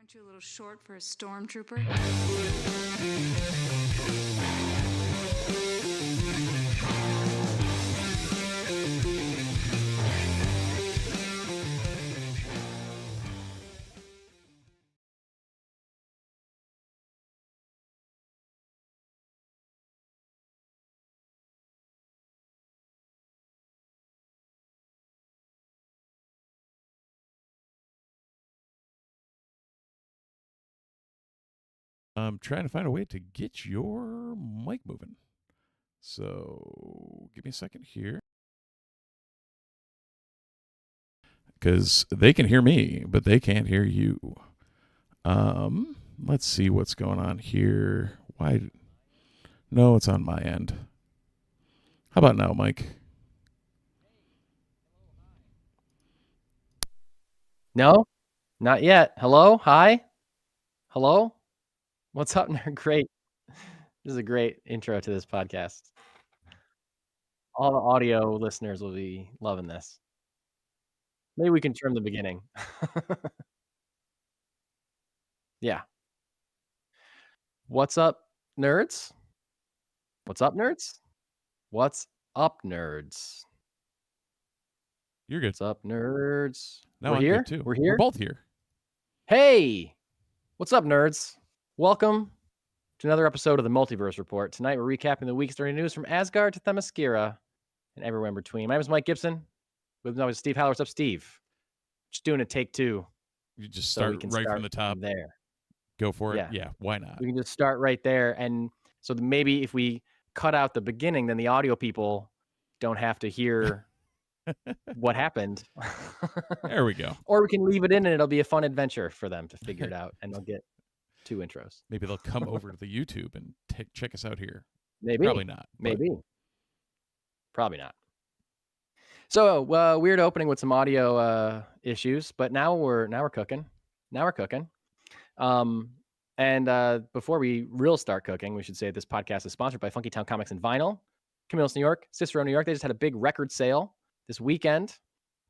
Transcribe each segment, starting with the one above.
Aren't you a little short for a stormtrooper? I'm trying to find a way to get your mic moving. So give me a second here. Because they can hear me, but they can't hear you. Let's see what's going on here. Why? No, it's on my end. How about now, Mike? No, not yet. Hello? Hi? Hello? What's up? Great. This is a great intro to this podcast. All the audio listeners will be loving this. Maybe we can trim the beginning. Yeah. What's up, nerds? What's up, nerds? What's up, nerds? You're good. What's up, nerds? No, We're I'm here? good too. We're here? We're both here. Hey! What's up, nerds? Welcome to another episode of the Multiverse Report. Tonight, we're recapping the week's dirty news from Asgard to Themyscira and everywhere in between. My name is Mike Gibson. With me is Steve Howler. What's up, Steve? Just doing a take two. You just start right from the top. There. Go for it. Yeah, why not? We can just start right there. And so maybe if we cut out the beginning, then the audio people don't have to hear what happened. There we go. Or we can leave it in and it'll be a fun adventure for them to figure it out. And they'll get 2 intros. Maybe they'll come over to the YouTube and check us out here. Maybe. Probably not. Maybe. Probably not. So weird opening with some audio issues, but now we're cooking. And before we real start cooking, we should say this podcast is sponsored by Funky Town Comics and Vinyl, Camillus, New York, Cicero, New York. They just had a big record sale this weekend.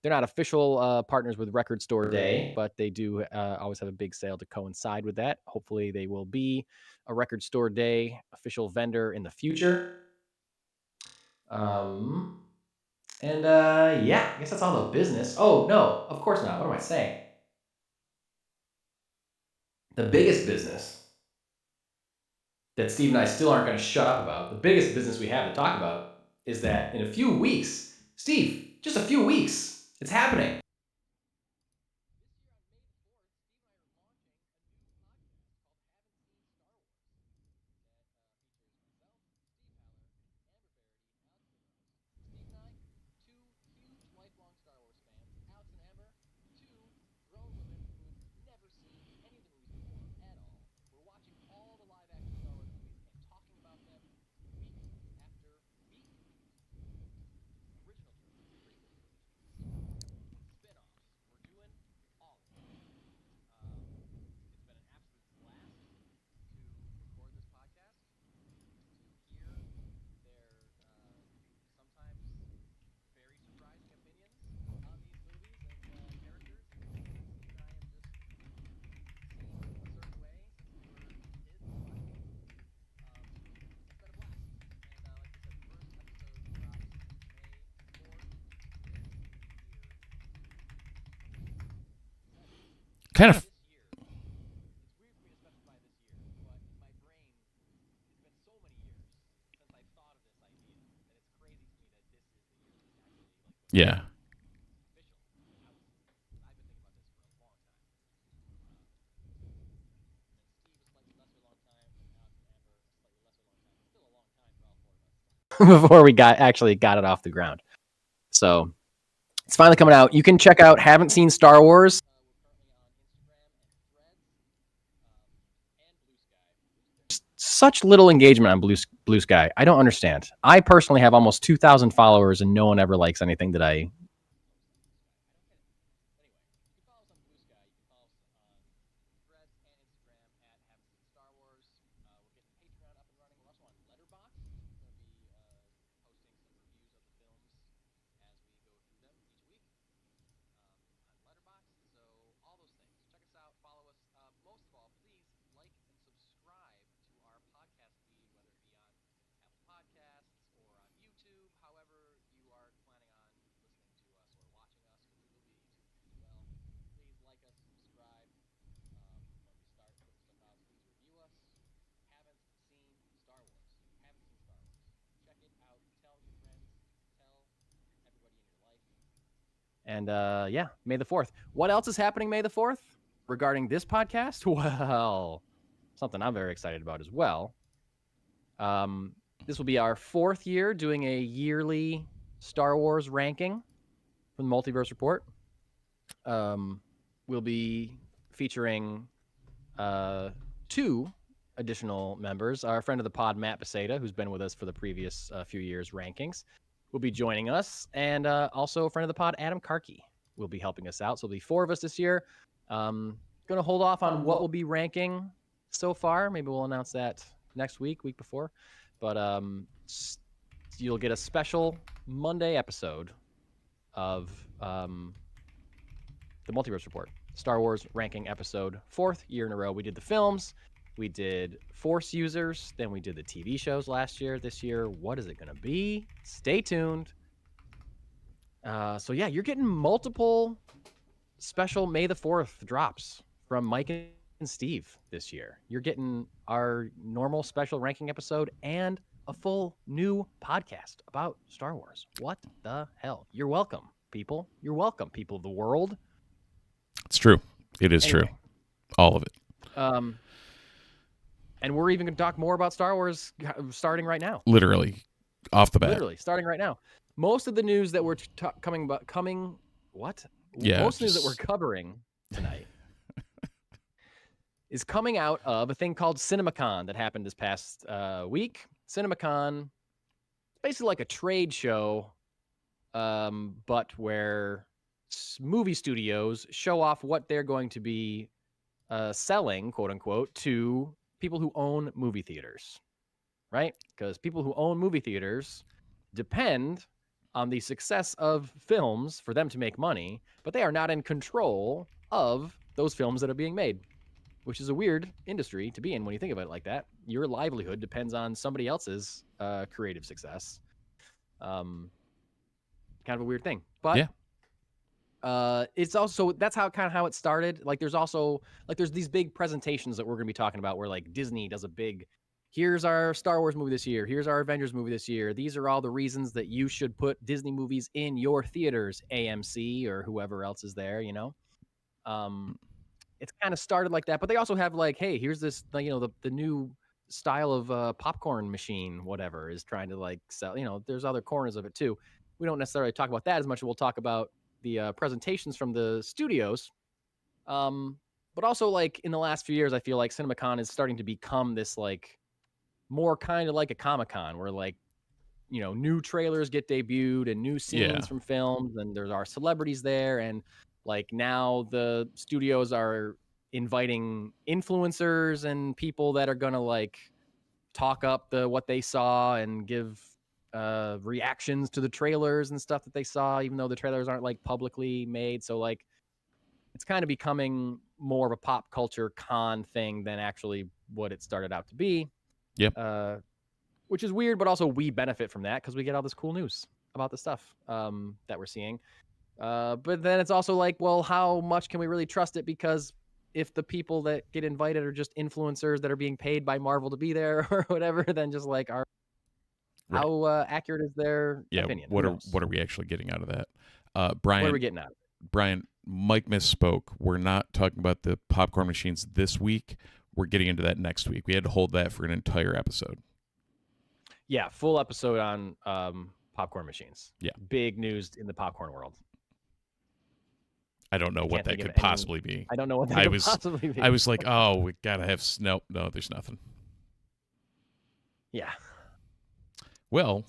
They're not official partners with Record Store Day, but they do always have a big sale to coincide with that. Hopefully, they will be a Record Store Day official vendor in the future. Yeah, I guess that's all the business. Oh, no, of course not. What am I saying? The biggest business that Steve and I still aren't going to shut up about, the biggest business we have to talk about is that in a few weeks, Steve, just a few weeks, it's happening. Kind of. Yeah. Before we actually got it off the ground. So it's finally coming out. You can check out Haven't Seen Star Wars. Such little engagement on Blue Sky. I don't understand. I personally have almost 2,000 followers and no one ever likes anything that I... And yeah, May the 4th. What else is happening May the 4th regarding this podcast? Well, something I'm very excited about as well. This will be our 4th year doing a yearly Star Wars ranking from the Multiverse Report. We'll be featuring 2 additional members. Our friend of the pod, Matt Beseda, who's been with us for the previous few years' rankings, will be joining us. And also a friend of the pod, Adam Karki, will be helping us out. So there'll be 4 of us this year. Going to hold off on what we'll be ranking so far. Maybe we'll announce that next week before. But you'll get a special Monday episode of the Multiverse Report, Star Wars ranking episode, 4th year in a row. We did the films, we did Force users, then we did the TV shows last year. This year, what is it going to be? Stay tuned. So yeah, you're getting multiple special May the 4th drops from Mike and Steve this year. You're getting our normal special ranking episode and a full new podcast about Star Wars. What the hell? You're welcome, people. You're welcome, people of the world. It's true. It is true. All of it. And we're even going to talk more about Star Wars starting right now. Literally, off the bat. Literally, starting right now. Most of the news that we're Most news that we're covering tonight is coming out of a thing called CinemaCon that happened this past week. CinemaCon, basically like a trade show, but where movie studios show off what they're going to be selling, quote unquote, to people who own movie theaters, right? Because people who own movie theaters depend on the success of films for them to make money, but they are not in control of those films that are being made, which is a weird industry to be in when you think about it like that. Your livelihood depends on somebody else's creative success. Kind of a weird thing, but yeah. It's also, that's how it started. Like there's these big presentations that we're going to be talking about where like Disney does a big, here's our Star Wars movie this year, here's our Avengers movie this year, these are all the reasons that you should put Disney movies in your theaters, AMC or whoever else is there, you know. It's kind of started like that, but they also have like, hey, here's this, you know, the new style of popcorn machine, whatever, is trying to like sell, you know, there's other corners of it too. We don't necessarily talk about that as much. We'll talk about the presentations from the studios. But also like in the last few years, I feel like CinemaCon is starting to become this like more kind of like a Comic-Con where like, you know, new trailers get debuted and new scenes from films, and there's our celebrities there. And like now the studios are inviting influencers and people that are going to like talk up what they saw and give reactions to the trailers and stuff that they saw, even though the trailers aren't like publicly made. So like it's kind of becoming more of a pop culture con thing than actually what it started out to be. Yep. Which is weird, but also we benefit from that because we get all this cool news about the stuff that we're seeing. But then it's also like, well, how much can we really trust it? Because if the people that get invited are just influencers that are being paid by Marvel to be there or whatever, then just like how accurate is their opinion? What are we actually getting out of that? Brian, what are we getting out of it? Brian, Mike misspoke. We're not talking about the popcorn machines this week. We're getting into that next week. We had to hold that for an entire episode. Yeah, full episode on popcorn machines. Yeah. Big news in the popcorn world. I don't know what that could possibly be. I don't know what that could possibly be. I was like, oh, we got to have... No, there's nothing. Yeah. Well...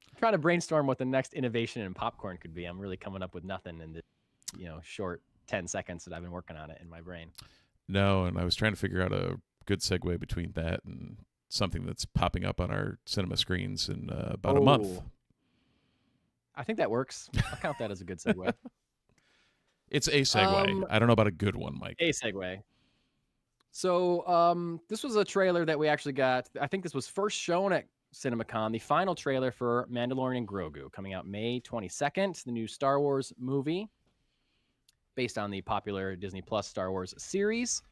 I'm trying to brainstorm what the next innovation in popcorn could be. I'm really coming up with nothing in the short 10 seconds that I've been working on it in my brain. No, and I was trying to figure out a good segue between that and something that's popping up on our cinema screens in about a month. I think that works. I'll count that as a good segue. It's a segue. I don't know about a good one, Mike. A segue. So this was a trailer that we actually got. I think this was first shown at CinemaCon, the final trailer for Mandalorian and Grogu, coming out May 22nd, the new Star Wars movie based on the popular Disney Plus Star Wars series.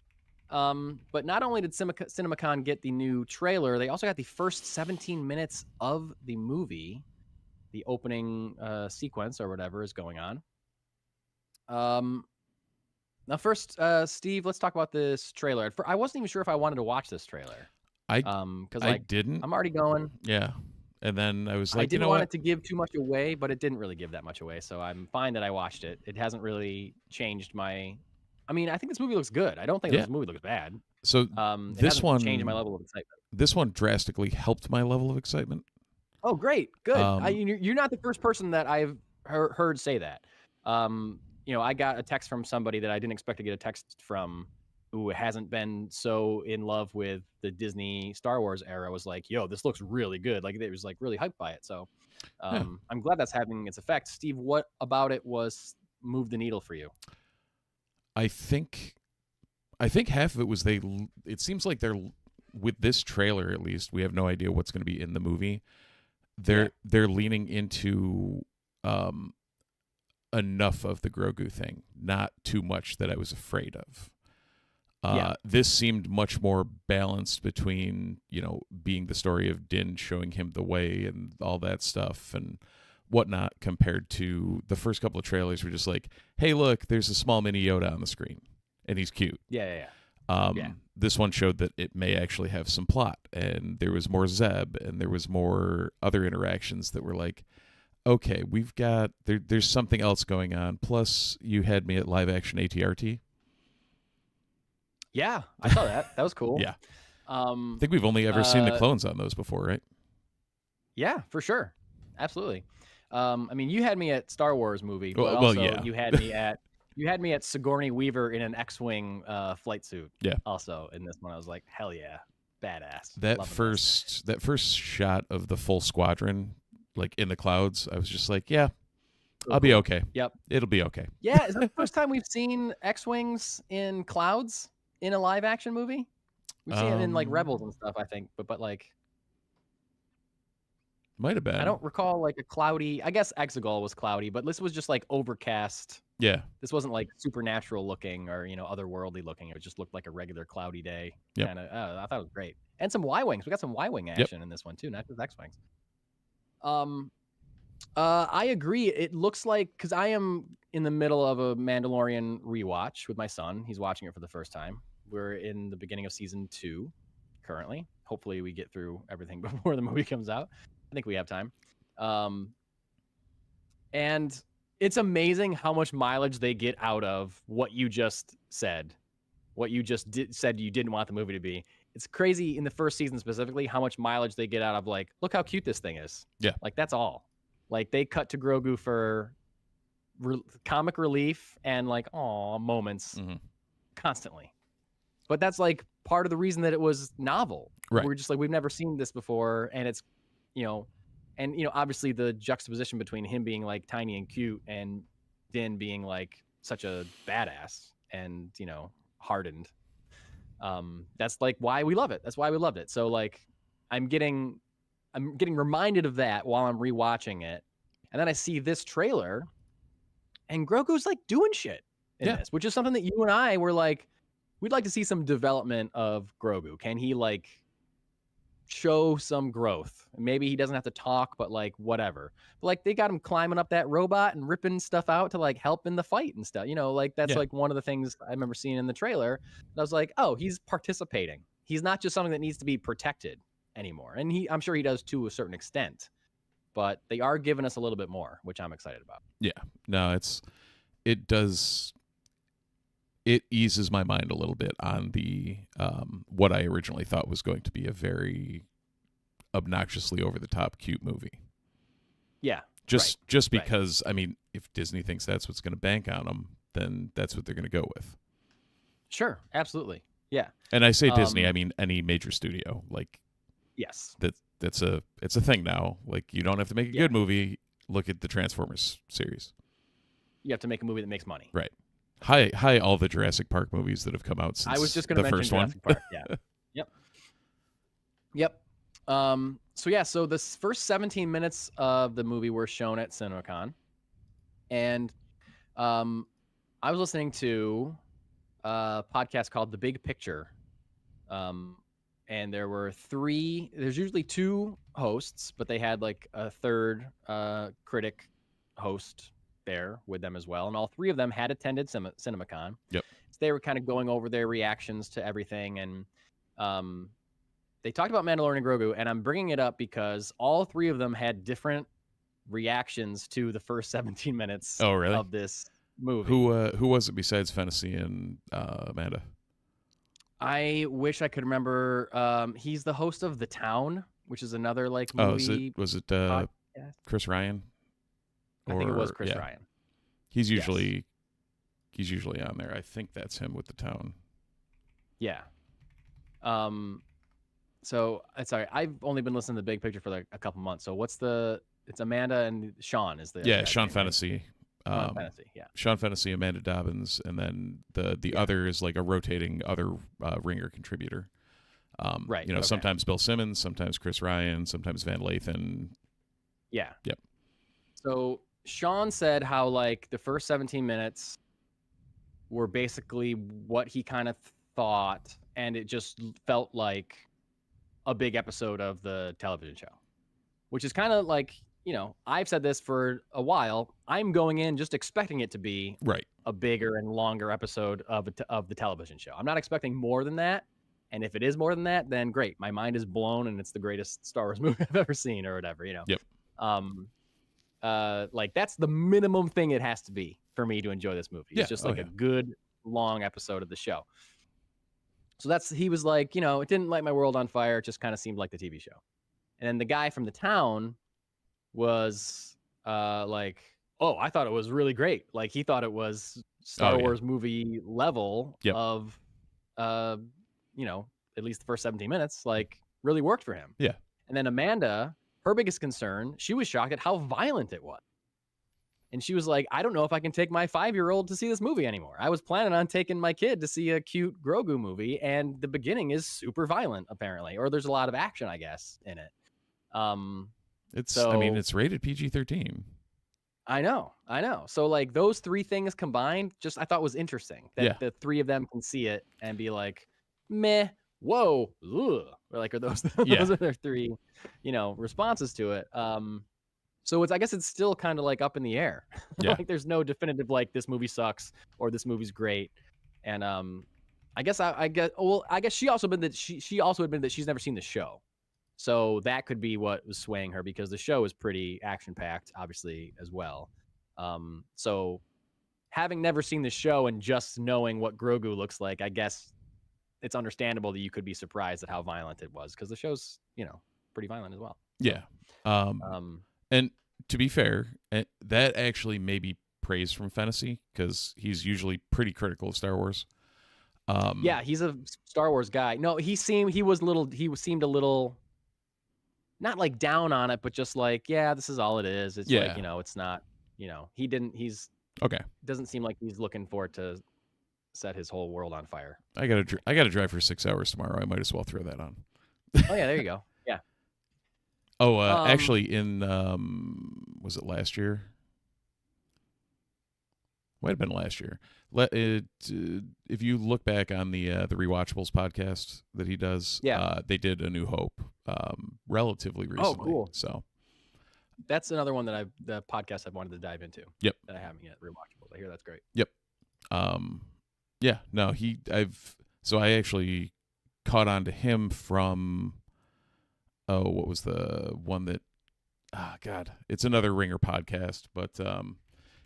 But not only did CinemaCon get the new trailer, they also got the first 17 minutes of the movie, the opening sequence or whatever is going on. Now first, Steve, let's talk about this trailer. I wasn't even sure if I wanted to watch this trailer. Because I didn't. I'm already going. Yeah. And then I was I like, you didn't know want what? it to give too much away, but it didn't really give that much away. So I'm fine that I watched it. It hasn't really changed my. I mean, I think this movie looks good. I don't think Yeah. this movie looks bad. So It this hasn't one changed my level of excitement. This one drastically helped my level of excitement. Oh, great, good. Um, You're not the first person that I've heard say that. I got a text from somebody that I didn't expect to get a text from, who hasn't been so in love with the Disney Star Wars era. Was like, yo, this looks really good. Like, it was like really hyped by it. So Yeah. I'm glad that's having its effect. Steve, what about it was moved the needle for you? I think half of it was it seems like they're, with this trailer at least, we have no idea what's going to be in the movie. They're leaning into enough of the Grogu thing, not too much that I was afraid of. This seemed much more balanced between, being the story of Din showing him the way and all that stuff and whatnot, compared to the first couple of trailers were just like, hey, look, there's a small mini Yoda on the screen and he's cute. Yeah. This one showed that it may actually have some plot, and there was more Zeb, and there was more other interactions that were like, okay, we've got there's something else going on. Plus, you had me at live action ATRT. Yeah, I saw that. That was cool. Yeah. I think we've only ever seen the clones on those before, right? Yeah, for sure. Absolutely. You had me at Star Wars movie, but Well, also yeah. you had me at Sigourney Weaver in an X-wing flight suit. Yeah. Also in this one, I was like, hell yeah, badass. That Loving first shot of the full squadron, like in the clouds, I was just like, yeah, I'll be okay. Yep. It'll be okay. Yeah, is that the first time we've seen X-wings in clouds in a live action movie? We've seen it in like Rebels and stuff, I think, but like, might have been. I don't recall like a cloudy. I guess Exegol was cloudy, but this was just like overcast. Yeah. This wasn't like supernatural looking or otherworldly looking. It just looked like a regular cloudy day. Yep. Kind of. I thought it was great. And some Y-wings. We got some Y-wing action in this one too, not just X-wings. I agree. It looks like, because I am in the middle of a Mandalorian rewatch with my son. He's watching it for the first time. We're in the beginning of season 2 currently. Hopefully we get through everything before the movie comes out. I think we have time. And it's amazing how much mileage they get out of what you just said, what you just said you didn't want the movie to be. It's crazy in the first season specifically how much mileage they get out of, like, look how cute this thing is. Yeah. Like, that's all. Like, they cut to Grogu for comic relief and, like, aw moments constantly. But that's, like, part of the reason that it was novel. Right. We're just like, we've never seen this before, and it's, obviously the juxtaposition between him being, like, tiny and cute and Din being, like, such a badass and, hardened. That's, like, why we love it. That's why we loved it. So, like, I'm getting reminded of that while I'm rewatching it. And then I see this trailer and Grogu's, like, doing shit in this, which is something that you and I were like, we'd like to see some development of Grogu. Can he, like, show some growth? Maybe he doesn't have to talk, but, like, whatever. But, like, they got him climbing up that robot and ripping stuff out to, like, help in the fight and stuff. Like, that's like one of the things I remember seeing in the trailer. And I was like, oh, he's participating. He's not just something that needs to be protected anymore. And I'm sure he does to a certain extent. But they are giving us a little bit more, which I'm excited about. Yeah. No, it eases my mind a little bit on the what I originally thought was going to be a very obnoxiously over the top cute movie. Yeah. Just because, I mean, if Disney thinks that's what's going to bank on them, then that's what they're going to go with. Sure, absolutely. Yeah. And I say Disney, I mean any major studio. Like, yes. It's a thing now. Like, you don't have to make a good movie. Look at the Transformers series. You have to make a movie that makes money. Right. Hi, all the Jurassic Park movies that have come out since I was just going to mention first Jurassic one. Park. Yeah. Yep. So this first 17 minutes of the movie were shown at CinemaCon, and I was listening to a podcast called The Big Picture, and there were there's usually 2 hosts, but they had, like, a third critic host there with them as well, and all three of them had attended CinemaCon. Yep. So they were kind of going over their reactions to everything, and they talked about Mandalorian and Grogu, and I'm bringing it up because all three of them had different reactions to the first 17 minutes Oh, really? of this movie. Who was it besides Fantasy and Amanda? I wish I could remember. He's the host of The Town, which is another like movie. Was it podcast. Chris Ryan? I think it was Chris Ryan. He's usually on there. I think that's him with The Town. Yeah. So sorry, I've only been listening to the Big Picture for like a couple months. So it's Amanda and Sean is the Sean name, Fennessy. right? Sean Fennessy, yeah. Sean Fennessy, Amanda Dobbins, and then the other is like a rotating other ringer contributor. Right. Sometimes Bill Simmons, sometimes Chris Ryan, sometimes Van Lathan. Yeah. Yep. So Sean said how like the first 17 minutes were basically what he kind of thought, and it just felt like a big episode of the television show, which is kind of like, I've said this for a while. I'm going in just expecting it to be Right. a bigger and longer episode of the television show. I'm not expecting more than that. And if it is more than that, then great. My mind is blown and it's the greatest Star Wars movie I've ever seen or whatever, Yep. Like that's the minimum thing it has to be for me to enjoy this movie. It's just like a good long episode of the show. So he was like, it didn't light my world on fire. It just kind of seemed like the TV show. And then the guy from The Town was like, oh, I thought it was really great. Like he thought it was Star Wars movie level of, at least the first 17 minutes, like really worked for him. Yeah. And then Amanda, her biggest concern, she was shocked at how violent it was. And she was like, I don't know if I can take my 5-year-old to see this movie anymore. I was planning on taking my kid to see a cute Grogu movie, and the beginning is super violent, apparently. Or there's a lot of action, I guess, in it. It's rated PG-13. I know. So like those three things combined, I thought was interesting. That the three of them can see it and be like, meh, whoa, ugh. Or like, are those are their three, responses to it. So I guess it's still kind of like up in the air. Yeah. Like there's no definitive like this movie sucks or this movie's great. And I guess she also admitted that she's never seen the show. So that could be what was swaying her, because the show is pretty action packed, obviously, as well. So having never seen the show and just knowing what Grogu looks like, I guess it's understandable that you could be surprised at how violent it was, because the show's, pretty violent as well. Yeah. And to be fair, that actually may be praise from Fennessy, because he's usually pretty critical of Star Wars. Yeah, he's a Star Wars guy. No, he seemed a little, not like down on it, but just like, yeah, this is all it is. It's like, it's not, doesn't seem like he's looking for it to set his whole world on fire. I gotta drive for 6 hours tomorrow. I might as well throw that on. Oh yeah, there you go. Yeah. Oh, actually, in was it last year? Might have been last year. If you look back on the Rewatchables podcast that he does, they did A New Hope relatively recently. Oh, cool. So that's another one that the podcast I've wanted to dive into. Yep. That I haven't yet. Rewatchables. I hear that's great. Yep. Yeah. No, I actually caught on to him from. Oh, what was the one that? God, it's another Ringer podcast, but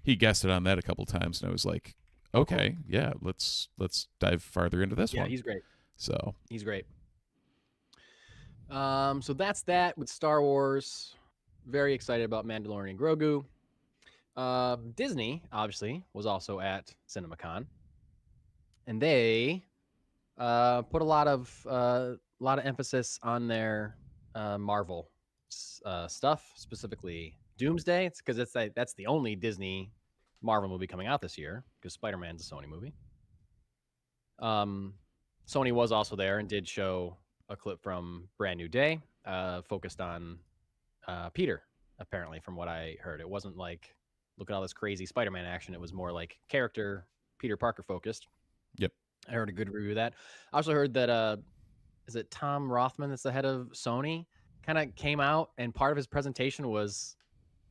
he guested on that a couple times, and I was like, okay, yeah, let's dive farther into this one. Yeah, he's great. So he's great. So that's that with Star Wars. Very excited about Mandalorian and Grogu. Disney obviously was also at CinemaCon, and they put a lot of emphasis on their Marvel stuff, specifically Doomsday. It's because that's the only Disney Marvel movie coming out this year, because Spider-Man's a Sony movie. Sony was also there and did show a clip from Brand New Day, focused on Peter, apparently, from what I heard. It wasn't like, look at all this crazy Spider-Man action. It was more like character Peter Parker focused. Yep. I heard a good review of that. I also heard that is it Tom Rothman that's the head of Sony, kind of came out, and part of his presentation was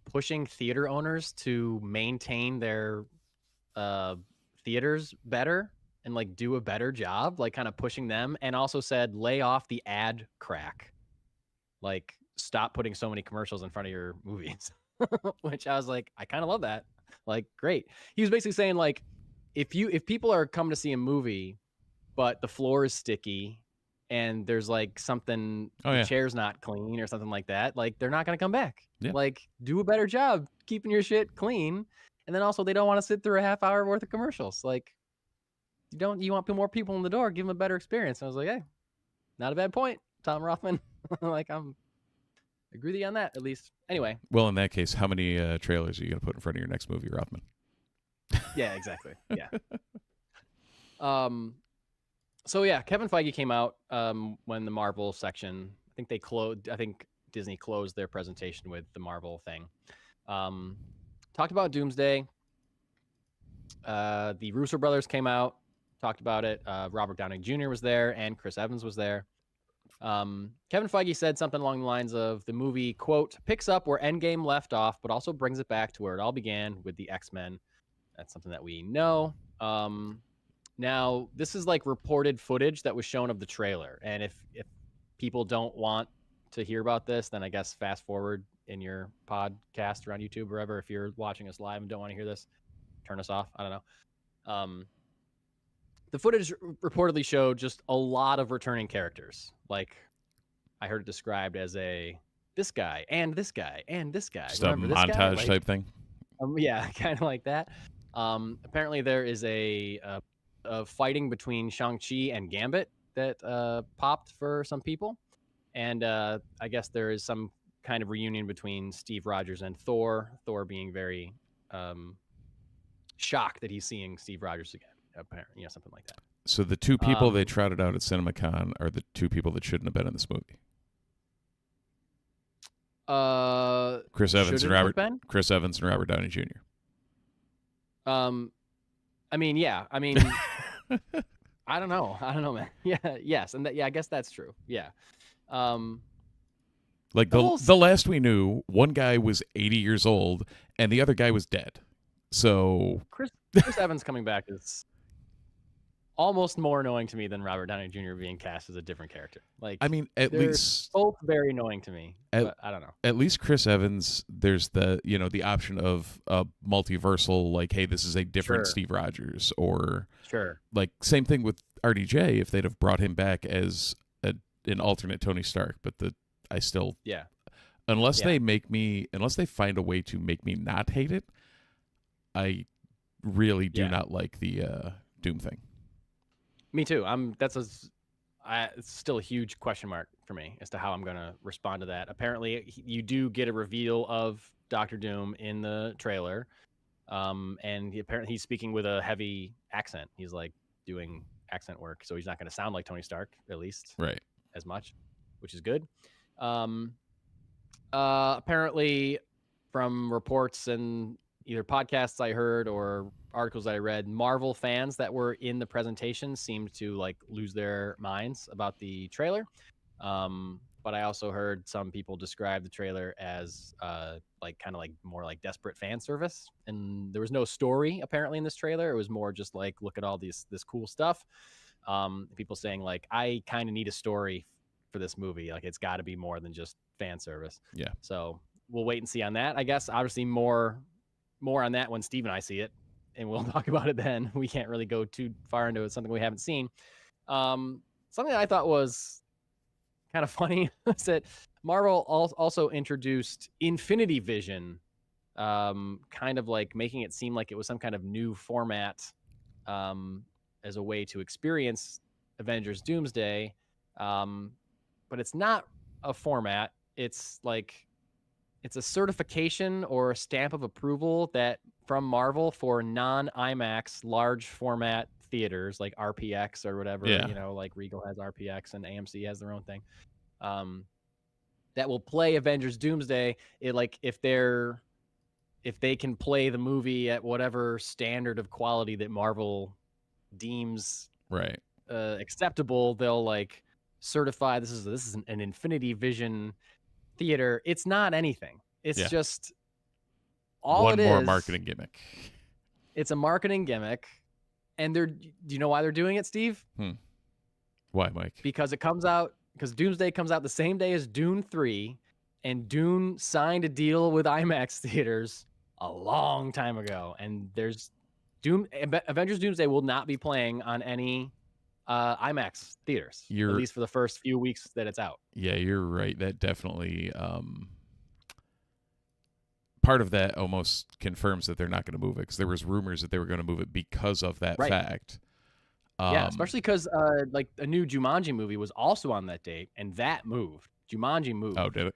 pushing theater owners to maintain their theaters better and like do a better job, like kind of pushing them, and also said lay off the ad crack, like stop putting so many commercials in front of your movies. Which I was like, I kind of love that. Like, great. He was basically saying like, if people are coming to see a movie but the floor is sticky and there's like something, the chair's not clean or something like that, like they're not going to come back. Like, do a better job keeping your shit clean. And then also they don't want to sit through a half hour worth of commercials. Like, you want more people in the door, give them a better experience. And I was like, hey, not a bad point, Tom Rothman. Like, I'm agree with you on that, at least. Anyway. Well, in that case, how many trailers are you going to put in front of your next movie, Rothman? Yeah, exactly. Yeah. So yeah, Kevin Feige came out when the Marvel section, I think Disney closed their presentation with the Marvel thing. Talked about Doomsday. The Russo brothers came out, talked about it. Robert Downey Jr. was there and Chris Evans was there. Kevin Feige said something along the lines of the movie, quote, picks up where Endgame left off, but also brings it back to where it all began with the X-Men. That's something that we know. Now, this is like reported footage that was shown of the trailer. And if people don't want to hear about this, then I guess fast forward in your podcast or on YouTube or wherever. If you're watching us live and don't want to hear this, turn us off. I don't know. The footage reportedly showed just a lot of returning characters. Like, I heard it described as this guy and this guy and this guy. Just remember a montage like, type thing. Yeah, kind of like that. Apparently, there is a fighting between Shang-Chi and Gambit that popped for some people. And I guess there is some kind of reunion between Steve Rogers and Thor. Thor being very shocked that he's seeing Steve Rogers again. Apparently, something like that. So the two people they trotted out at CinemaCon are the two people that shouldn't have been in this movie. Chris Evans and Robert Downey Jr. I mean, yeah. I mean, I don't know, man. Yeah, yes, and I guess that's true. Yeah. Like the last we knew, one guy was 80 years old and the other guy was dead. So Chris Evans coming back is almost more annoying to me than Robert Downey Jr. being cast as a different character. Like, I mean, at least both very annoying to me. But I don't know. At least Chris Evans, there's the option of a multiversal, like, hey, this is a different Steve Rogers, or like same thing with RDJ if they'd have brought him back as an alternate Tony Stark. But unless they find a way to make me not hate it, I really do not like the Doom thing. Me too. It's still a huge question mark for me as to how I'm going to respond to that. Apparently, you do get a reveal of Dr. Doom in the trailer, and apparently he's speaking with a heavy accent. He's like doing accent work, so he's not going to sound like Tony Stark, at least, as much, which is good. Apparently, from reports and either podcasts I heard or articles that I read, Marvel fans that were in the presentation seemed to like lose their minds about the trailer. But I also heard some people describe the trailer as like kind of like more like desperate fan service, and there was no story apparently in this trailer. It was more just like, look at all this cool stuff. People saying like, I kind of need a story for this movie. Like, it's got to be more than just fan service. Yeah. So we'll wait and see on that. I guess obviously more on that when Steve and I see it, and we'll talk about it then. We can't really go too far into it. Something we haven't seen. Something that I thought was kind of funny is that Marvel also introduced Infinity Vision, kind of like making it seem like it was some kind of new format as a way to experience Avengers Doomsday. But it's not a format. It's a certification or a stamp of approval that from Marvel for non-IMAX large format theaters like RPX or whatever, like Regal has RPX and AMC has their own thing, that will play Avengers Doomsday. If they can play the movie at whatever standard of quality that Marvel deems acceptable, they'll like certify this is an Infinity Vision theater. It's not anything. It's just One more marketing gimmick. It's a marketing gimmick, and do you know why they're doing it, Steve? Why, Mike? Because Doomsday comes out the same day as Dune 3, and Dune signed a deal with IMAX theaters a long time ago, and Avengers Doomsday will not be playing on any IMAX theaters, at least for the first few weeks that it's out. Yeah, you're right. That definitely part of that almost confirms that they're not going to move it, because there was rumors that they were going to move it because of that fact. Yeah, especially because like a new Jumanji movie was also on that date, and that moved. Jumanji moved. Oh, did it?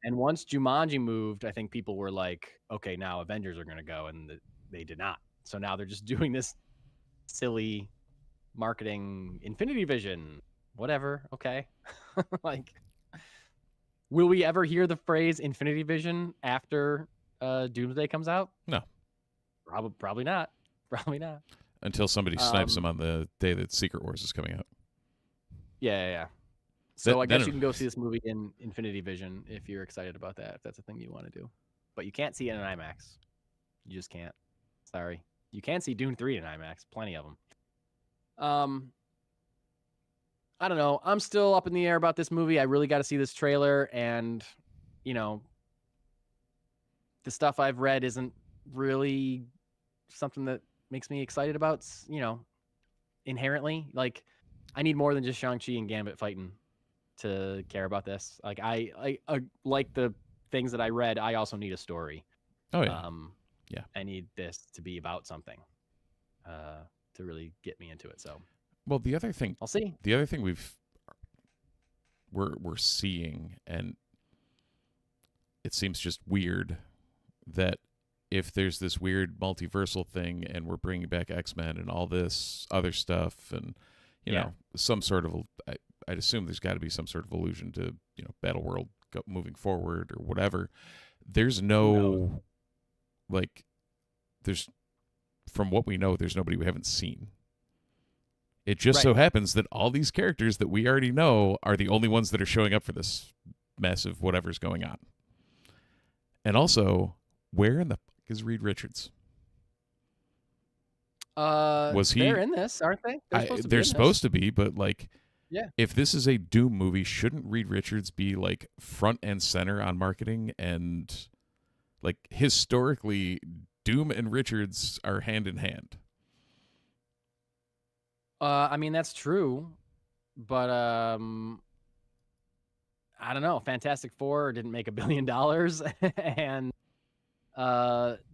And once Jumanji moved, I think people were like, okay, now Avengers are going to go, and they did not. So now they're just doing this silly marketing Infinity Vision, whatever. Okay. Like, will we ever hear the phrase Infinity Vision after Doomsday comes out? No. Probably not. Probably not. Until somebody snipes them on the day that Secret Wars is coming out. Yeah. So I guess you can go see this movie in Infinity Vision if you're excited about that, if that's a thing you want to do. But you can't see it in IMAX. You just can't. Sorry. You can see Dune 3 in IMAX. Plenty of them. I don't know. I'm still up in the air about this movie. I really got to see this trailer, and, you know, the stuff I've read isn't really something that makes me excited about, you know, inherently. Like, I need more than just Shang-Chi and Gambit fighting to care about this. Like, I like the things that I read, I also need a story. Oh, yeah. Yeah. I need this to be about something to really get me into it. So, well, the other thing, I'll see. The other thing we're seeing, and it seems just weird that if there's this weird multiversal thing and we're bringing back X-Men and all this other stuff, and you know, some sort of, I'd assume there's got to be some sort of allusion to, you know, Battle World moving forward or whatever. There's no, like, there's, from what we know, there's nobody we haven't seen. It just so happens that all these characters that we already know are the only ones that are showing up for this massive whatever's going on. And also, where in the fuck is Reed Richards? Was he? They're in this, aren't they? They're supposed to be, but like, if this is a Doom movie, shouldn't Reed Richards be like front and center on marketing? And like, historically, Doom and Richards are hand in hand. I mean, that's true, but I don't know. Fantastic Four didn't make $1 billion, and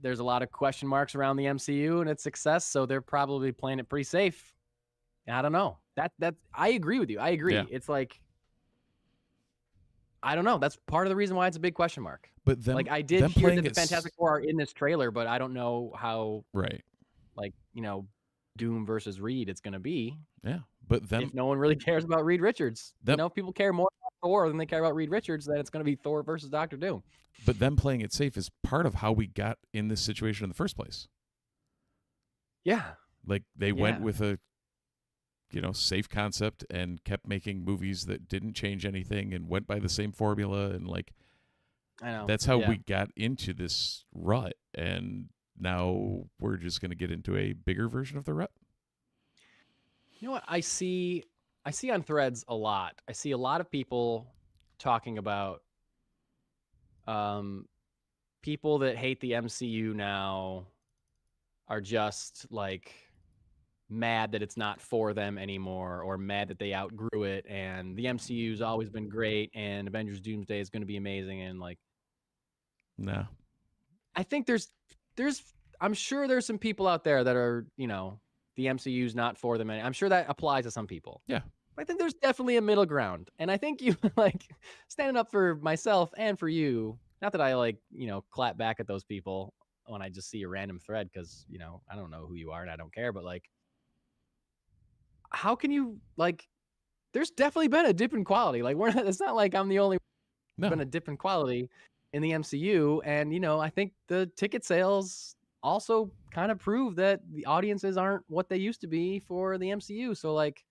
there's a lot of question marks around the MCU and its success, so they're probably playing it pretty safe. I don't know. That I agree with you. I agree. Yeah. It's like, I don't know. That's part of the reason why it's a big question mark. But then, like, I did hear that the Fantastic Four are in this trailer, but I don't know how. Right. Like, you know, Doom versus Reed it's going to be. Yeah, but then if no one really cares about Reed Richards, you know, if people care more about Thor than they care about Reed Richards, then it's going to be Thor versus Dr. Doom. But them playing it safe is part of how we got in this situation in the first place. Yeah. Like, they went with a, you know, safe concept and kept making movies that didn't change anything and went by the same formula, and like, I know. That's how we got into this rut, and now we're just going to get into a bigger version of the rut. You know what I see on Threads a lot? I see a lot of people talking about people that hate the MCU now are just like mad that it's not for them anymore, or mad that they outgrew it, and the MCU's always been great, and Avengers Doomsday is going to be amazing, and like, no. I think I'm sure there's some people out there that are, you know, the MCU's not for them. I'm sure that applies to some people. Yeah. I think there's definitely a middle ground. And I think you like standing up for myself and for you. Not that I like, you know, clap back at those people when I just see a random thread, because, you know, I don't know who you are and I don't care. But like, how can you, like, there's definitely been a dip in quality. Like, it's not like I'm the only one. No. Been a dip in quality in the MCU. And, you know, I think the ticket sales also kind of prove that the audiences aren't what they used to be for the MCU. So like,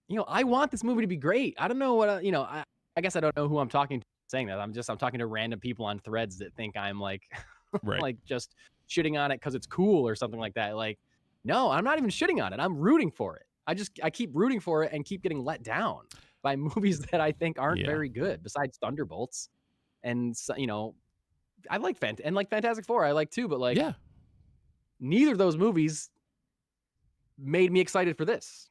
you know, I want this movie to be great. I don't know what, you know, I guess I don't know who I'm talking to saying that. I'm talking to random people on Threads that think I'm like Right. like just shitting on it because it's cool or something like that. Like, no, I'm not even shitting on it. I'm rooting for it. I keep rooting for it and keep getting let down by movies that I think aren't Yeah. very good. Besides Thunderbolts, and I like Fantastic Four. I like too, but like, Yeah. neither of those movies made me excited for this,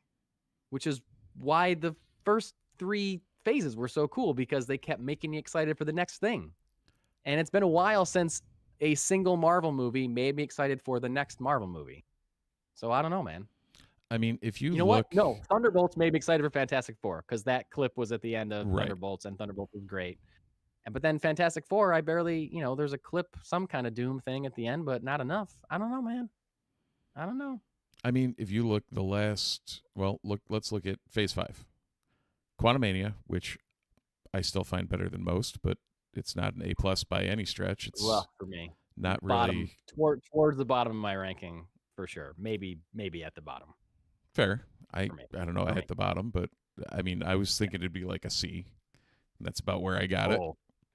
which is why the first 3 phases were so cool, because they kept making me excited for the next thing. And it's been a while since a single Marvel movie made me excited for the next Marvel movie. So I don't know, man. I mean, if you You know look, what? No, Thunderbolts made me excited for Fantastic Four, because that clip was at the end of Right. Thunderbolts, and Thunderbolts was great. But then Fantastic Four, I barely, there's a clip, some kind of Doom thing at the end, but not enough. I don't know, man. I don't know. I mean, if you look let's look at Phase 5. Quantumania, which I still find better than most, but it's not an A+ by any stretch. It's Rough for me. not Bottom, really towards the bottom of my ranking for sure. Maybe at the bottom. fair. I For me. don't know. I hit the bottom, but I mean, I was thinking it'd be like a C. And that's about where I got it.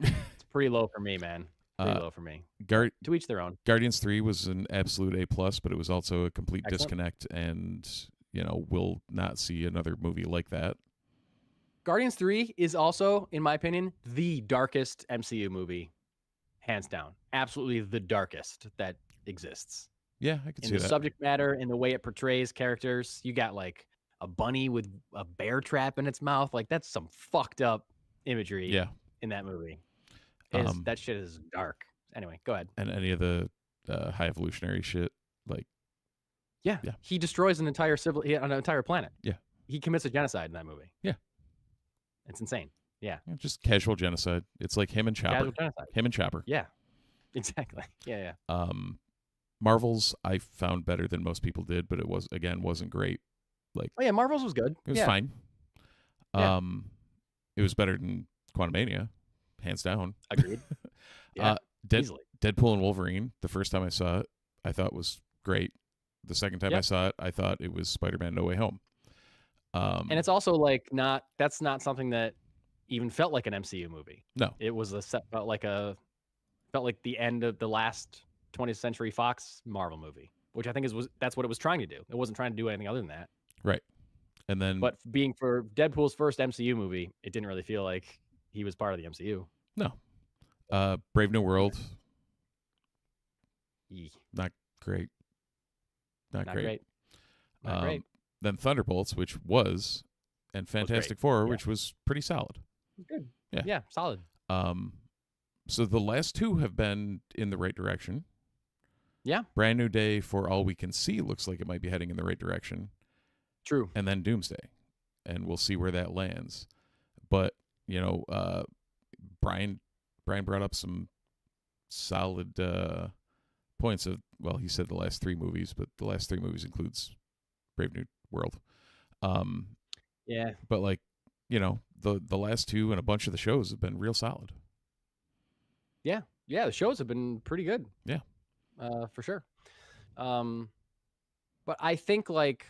It's pretty low for me, man. Pretty low for me. To each their own. Guardians 3 was an absolute A+, but it was also a complete Excellent. disconnect, and we'll not see another movie like that. Guardians 3 is also, in my opinion, the darkest MCU movie, hands down. Absolutely the darkest that exists. Yeah, I can see that. In the subject matter, in the way it portrays characters. You got like a bunny with a bear trap in its mouth. Like, that's some fucked up imagery in that movie. That shit is dark. Anyway, go ahead. And any of the high evolutionary shit, like, yeah, he destroys an entire planet. Yeah, he commits a genocide in that movie. Yeah, it's insane. Yeah, just casual genocide. It's like him and Chopper. Casual genocide. Him and Chopper. Yeah, exactly. Yeah. Marvel's I found better than most people did, but it wasn't great. Like, oh yeah, Marvel's was good. It was fine. Yeah. It was better than Quantumania, hands down. Agreed. Yeah, easily. Deadpool and Wolverine, the first time I saw it, I thought was great. The second time I saw it, I thought it was Spider-Man No Way Home. And it's also like that's not something that even felt like an MCU movie. No, it was felt like the end of the last 20th Century Fox Marvel movie, which I think that's what it was trying to do. It wasn't trying to do anything other than that. Right. And then, but being for Deadpool's first MCU movie, it didn't really feel like he was part of the MCU. No. Brave New World. Not great. Not great. Not great. Then Thunderbolts, which was, and Fantastic Four, which was pretty solid. Good. Yeah. Yeah, solid. So the last 2 have been in the right direction. Yeah. Brand New Day, For All We Can See, looks like it might be heading in the right direction. True. And then Doomsday. And we'll see where that lands. But, Brian brought up some solid points of, well, he said the last 3 movies, but the last 3 movies includes Brave New World. Yeah. But like, the last 2 and a bunch of the shows have been real solid. Yeah. Yeah, the shows have been pretty good. Yeah. For sure. But I think like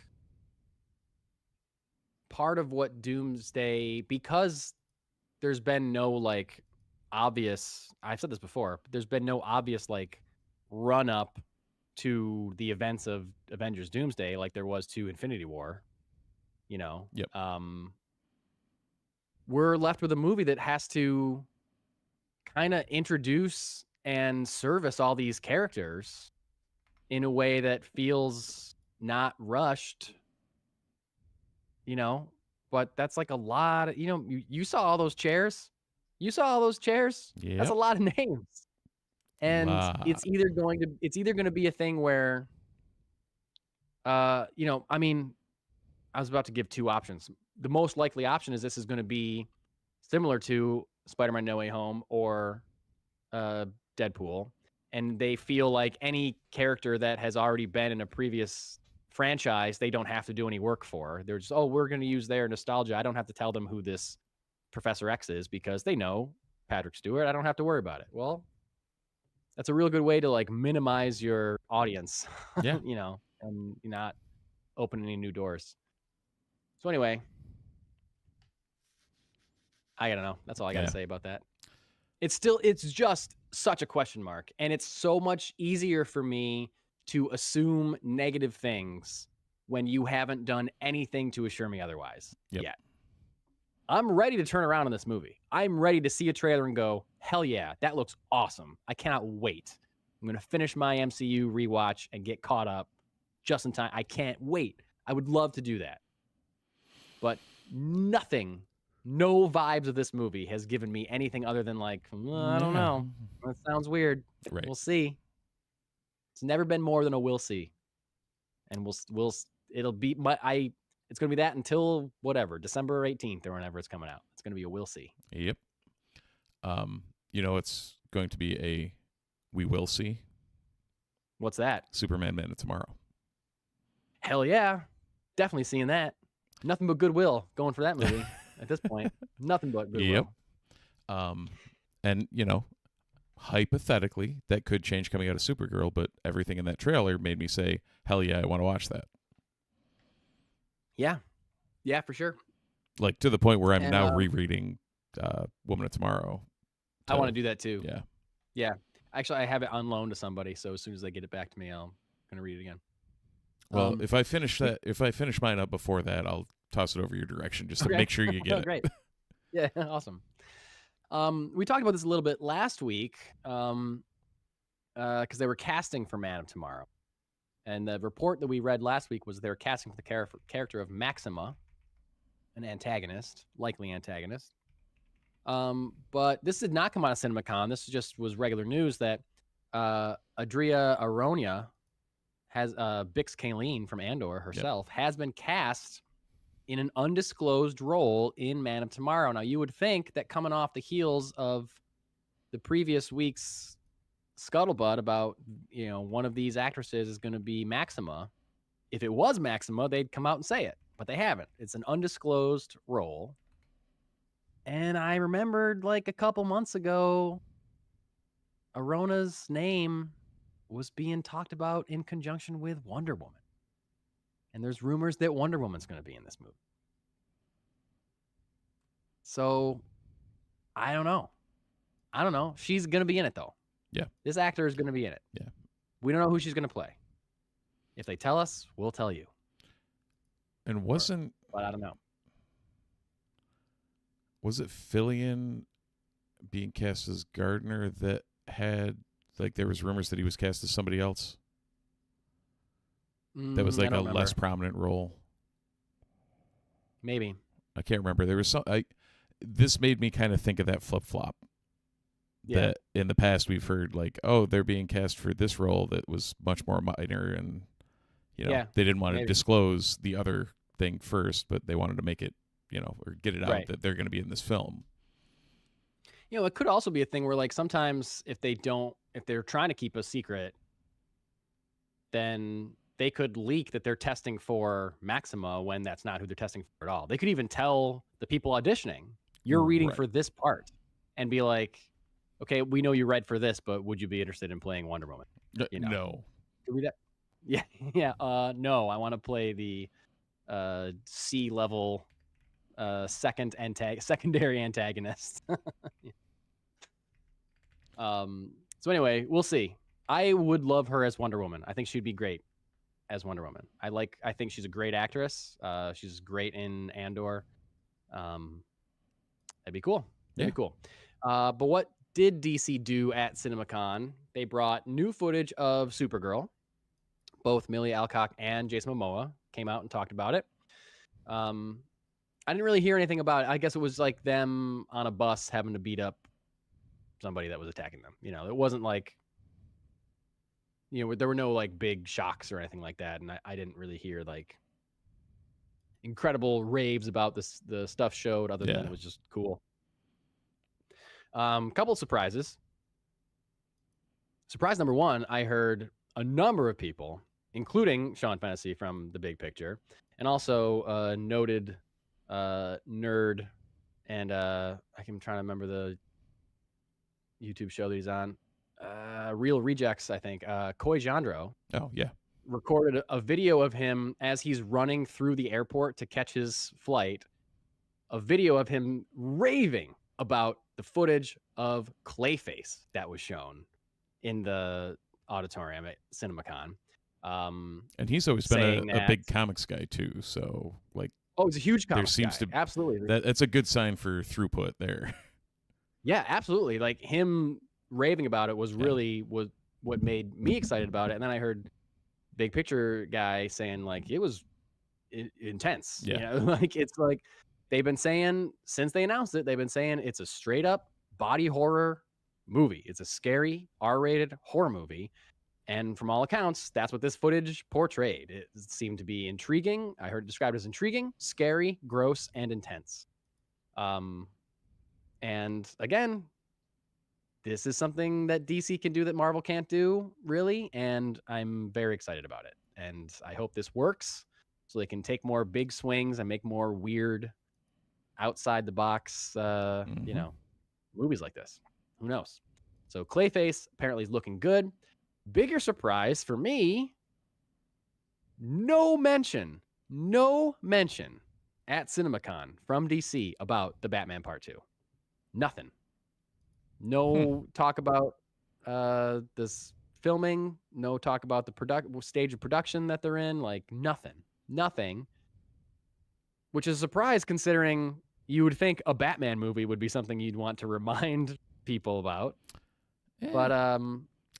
part of what Doomsday, because there's been no like obvious, I've said this before, but there's been no obvious like run up to the events of Avengers Doomsday like there was to Infinity War, Yep. We're left with a movie that has to kind of introduce and service all these characters in a way that feels not rushed, but that's like a lot of, you saw all those chairs. Yep. That's a lot of names. And it's either going to be a thing where, I was about to give 2 options. The most likely option is this is going to be similar to Spider-Man No Way Home or Deadpool, and they feel like any character that has already been in a previous franchise, they don't have to do any work for. They're just, we're going to use their nostalgia. I don't have to tell them who this Professor X is because they know Patrick Stewart. I don't have to worry about it. Well, that's a real good way to like minimize your audience, yeah. And not open any new doors. So anyway, I don't know. That's all I got to say about that. It's just such a question mark. And it's so much easier for me to assume negative things when you haven't done anything to assure me otherwise yet. I'm ready to turn around on this movie. I'm ready to see a trailer and go, hell yeah, that looks awesome. I cannot wait. I'm going to finish my MCU rewatch and get caught up just in time. I can't wait. I would love to do that. But nothing, no vibes of this movie has given me anything other than like, I don't know. That sounds weird. Right. We'll see. It's never been more than a we'll see. And it'll be it's going to be that until whatever, December 18th or whenever it's coming out. It's going to be a we'll see. Yep. It's going to be we will see. What's that? Superman Man of Tomorrow. Hell yeah. Definitely seeing that. Nothing but goodwill going for that movie at this point. Nothing but goodwill. Yep. And, hypothetically, that could change coming out of Supergirl, but everything in that trailer made me say, hell yeah, I want to watch that. Yeah. Yeah, for sure. Like, to the point where I'm now rereading Woman of Tomorrow. I want to do that too. Yeah. Yeah. Actually, I have it on loan to somebody, so as soon as they get it back to me, I'm going to read it again. Well, if I finish mine up before that, I'll toss it over your direction just to make sure you get it. Great. Yeah, awesome. We talked about this a little bit last week because they were casting for Man of Tomorrow. And the report that we read last week was they were casting for the character of Maxima, an antagonist, likely antagonist. But this did not come out of CinemaCon. This just was regular news that Adria Aronia has Bix Kayleen from Andor herself has been cast in an undisclosed role in Man of Tomorrow. Now, you would think that coming off the heels of the previous week's scuttlebutt about, one of these actresses is going to be Maxima. If it was Maxima, they'd come out and say it, but they haven't. It's an undisclosed role. And I remembered like a couple months ago, Arona's name was being talked about in conjunction with Wonder Woman. And there's rumors that Wonder Woman's going to be in this movie. So, I don't know. She's going to be in it, though. Yeah. This actor is going to be in it. Yeah. We don't know who she's going to play. If they tell us, we'll tell you. And but I don't know. Was it Fillion being cast as Gardner that had, there was rumors that he was cast as somebody else? That was a less prominent role. Maybe. I can't remember. There was this made me kind of think of that flip-flop. Yeah. That in the past we've heard they're being cast for this role that was much more minor, and they didn't want to disclose the other thing first, but they wanted to make it, or get it out that they're going to be in this film. It could also be a thing where sometimes if they're trying to keep a secret, then they could leak that they're testing for Maxima when that's not who they're testing for at all. They could even tell the people auditioning, you're reading for this part, and be like, okay, we know you read for this, but would you be interested in playing Wonder Woman? No. Could we that? Yeah. Yeah. No, I want to play the C-level secondary antagonist. So anyway, we'll see. I would love her as Wonder Woman. I think she'd be great as Wonder Woman. I think she's a great actress. She's great in Andor. That'd be cool. That'd be cool. But what did DC do at CinemaCon? They brought new footage of Supergirl. Both Millie Alcock and Jason Momoa came out and talked about it. I didn't really hear anything about it. I guess it was like them on a bus having to beat up somebody that was attacking them. It wasn't like, there were no big shocks or anything like that. And I didn't really hear incredible raves about this, the stuff showed, other than it was just cool. Couple of surprises. Surprise number one, I heard a number of people, including Sean Fennessy from The Big Picture, and also a noted nerd, and I'm trying to remember the YouTube show that he's on, Real Rejects, I think. Coy Jandreau. Oh, yeah. Recorded a video of him as he's running through the airport to catch his flight. A video of him raving about the footage, of Clayface that was shown in the auditorium at CinemaCon. And he's always been saying a that- big comics guy too. So like, Oh, he's a huge there comics seems guy. to Absolutely. that's a good sign for throughput there. Yeah, absolutely. Like him raving about it was really was what made me excited about it. And then I heard big picture guy saying like it was intense. Yeah. You know, like it's like they've been saying since they announced it, they've been saying it's a straight up body horror movie. It's a scary R-rated horror movie. And from all accounts, that's what this footage portrayed. It seemed to be intriguing. I heard it described as intriguing, scary, gross, and intense. And again, this is something that DC can do that Marvel can't do, really. And I'm very excited about it. And I hope this works so they can take more big swings and make more weird, outside the box, you know, movies like this. Who knows? So Clayface apparently is looking good. Bigger surprise for me, no mention at CinemaCon from DC about the Batman Part 2. Nothing. No talk about this filming, no talk about the stage of production that they're in, like nothing. Which is a surprise considering you would think a Batman movie would be something you'd want to remind people about. Yeah. But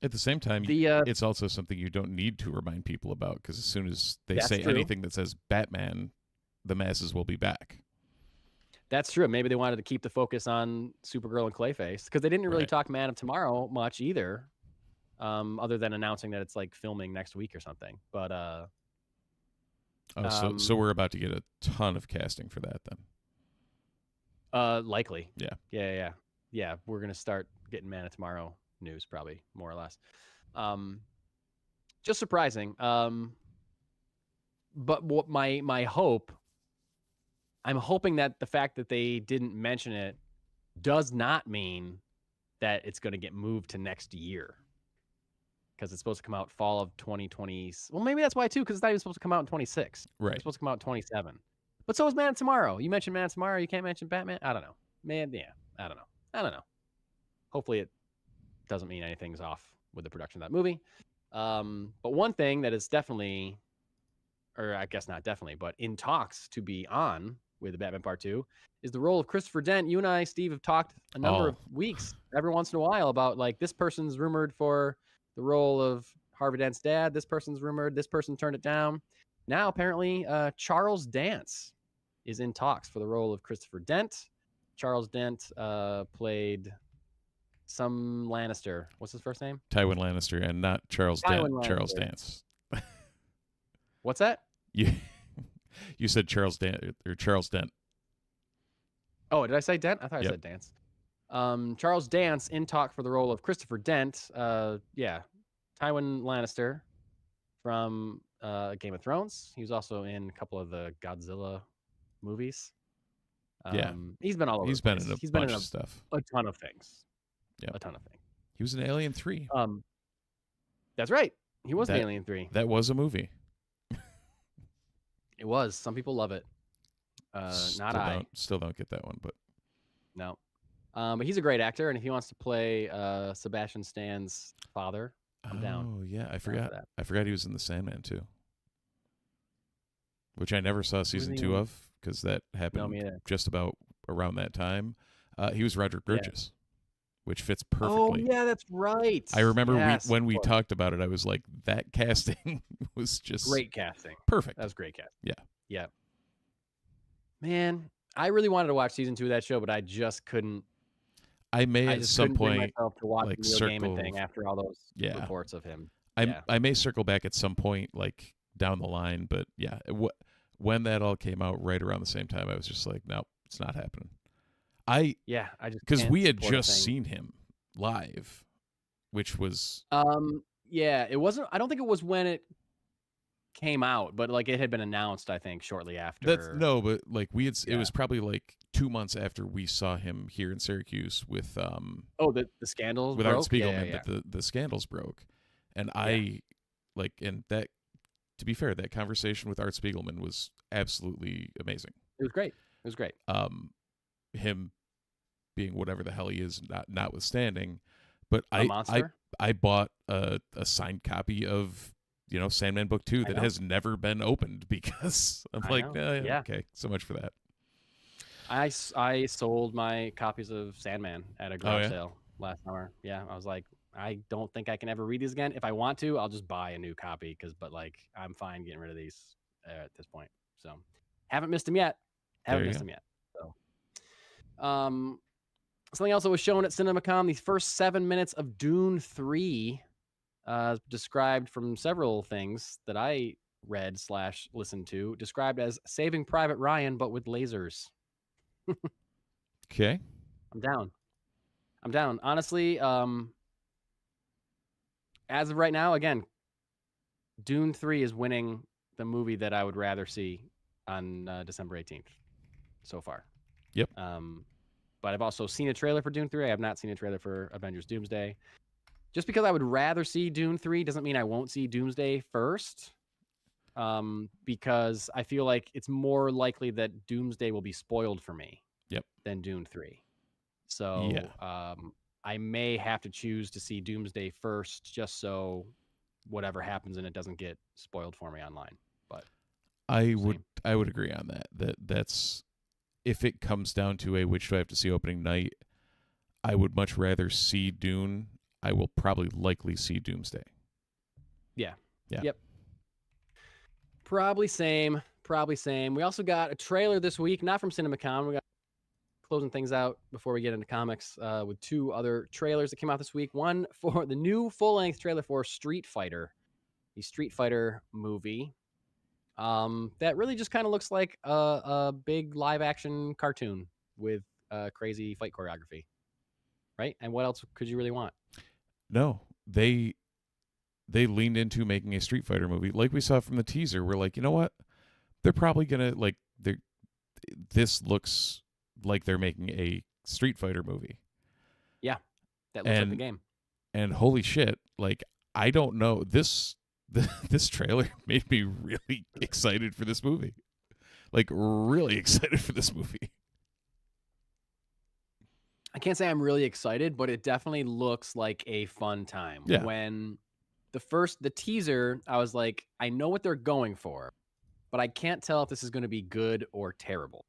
at the same time, it's also something you don't need to remind people about because as soon as they say anything that says Batman, the masses will be back. That's true. Maybe they wanted to keep the focus on Supergirl and Clayface because they didn't really talk Man of Tomorrow much either, other than announcing that it's like filming next week or something. But so we're about to get a ton of casting for that then. Likely. Yeah. Yeah. We're gonna start getting Man of Tomorrow news probably more or less. Just surprising. But what my hope. I'm hoping that the fact that they didn't mention it does not mean that it's going to get moved to next year because it's supposed to come out fall of 2020. Well, maybe that's why too, because it's not even supposed to come out in 26. Right. It's supposed to come out in 27. But so is Man of Tomorrow. You mentioned Man of Tomorrow. You can't mention Batman. I don't know. Man, yeah. I don't know. Hopefully it doesn't mean anything's off with the production of that movie. But one thing that is definitely, or I guess not definitely, but in talks to be on with the Batman Part 2 is the role of Christopher Dent. You and I, Steve, have talked a number of weeks, every once in a while, about like this person's rumored for the role of Harvey Dent's dad. This person's rumored. This person turned it down. Now, apparently, Charles Dance is in talks for the role of Christopher Dent. Charles Dent played some Lannister. What's his first name? Tywin Lannister, and not Charles Dent. Charles Dance. What's that? You said Charles Dent or Charles Dent. Oh, did I say Dent? I thought I said Dance. Charles Dance in talk for the role of Christopher Dent. Yeah, Tywin Lannister from Game of Thrones. He was also in a couple of the Godzilla movies. He's been all over. He's been in a bunch of stuff. A ton of things. Yeah, a ton of things. He was in Alien 3. That's right. He was in Alien 3. That was a movie. It was. Some people love it. Still don't get that one, but no. But he's a great actor, and if he wants to play Sebastian Stan's father, I'm down. Oh yeah, I forgot. I forgot he was in The Sandman too, which I never saw season 2 of because that happened just about around that time. He was Roderick Burgess, which fits perfectly. Oh yeah, that's right. I remember when we talked about it, I was like, that casting was just great casting. Perfect. That was great casting. Yeah. Man, I really wanted to watch season 2 of that show, but I just couldn't. I may at some point myself to watch like the Neil Gaiman thing after all those reports of him. I may circle back at some point, like down the line, but yeah, when that all came out right around the same time, I was just like, nope, it's not happening. I just because we had just seen him live, which was it wasn't. I don't think it was when it came out, but like it had been announced, I think, shortly after. But like we had, it was probably like 2 months after we saw him here in Syracuse with the scandals with broke? Art Spiegelman, that the scandals broke, and I like, and that, to be fair, that conversation with Art Spiegelman was absolutely amazing. It was great. Him being whatever the hell he is, notwithstanding. But A monster? I bought a signed copy of Sandman book 2 that has never been opened because I'm like, Yeah. okay, so much for that. I sold my copies of Sandman at a garage sale last summer. Yeah, I was like, I don't think I can ever read these again. If I want to, I'll just buy a new copy but like I'm fine getting rid of these at this point. So haven't missed them yet. So something else that was shown at CinemaCon, the first 7 minutes of Dune 3, described from several things that I read / listened to, described as Saving Private Ryan but with lasers. Okay. I'm down. Honestly, as of right now, again, Dune 3 is winning the movie that I would rather see on December 18th so far. Yep. But I've also seen a trailer for Dune 3. I have not seen a trailer for Avengers Doomsday. Just because I would rather see Dune 3 doesn't mean I won't see Doomsday first. Because I feel like it's more likely that Doomsday will be spoiled for me than Dune 3. So I may have to choose to see Doomsday first just so whatever happens and it doesn't get spoiled for me online. But I would agree on that. That's if it comes down to which do I have to see opening night, I would much rather see Dune. I will probably likely see Doomsday. Yeah. Yeah. Yep. Probably same. We also got a trailer this week, not from CinemaCon. We got closing things out before we get into comics with 2 other trailers that came out this week. One for the new full-length trailer for Street Fighter, the Street Fighter movie. That really just kind of looks like a big live-action cartoon with crazy fight choreography, right? And what else could you really want? No, they leaned into making a Street Fighter movie, like we saw from the teaser. We're like, you know what? They're probably gonna this looks like they're making a Street Fighter movie. Yeah, that looks like the game. And holy shit, like I don't know, this trailer made me really excited for this movie. Like really excited for this movie. I can't say I'm really excited, but it definitely looks like a fun time. Yeah. When the teaser, I was like, I know what they're going for, but I can't tell if this is going to be good or terrible.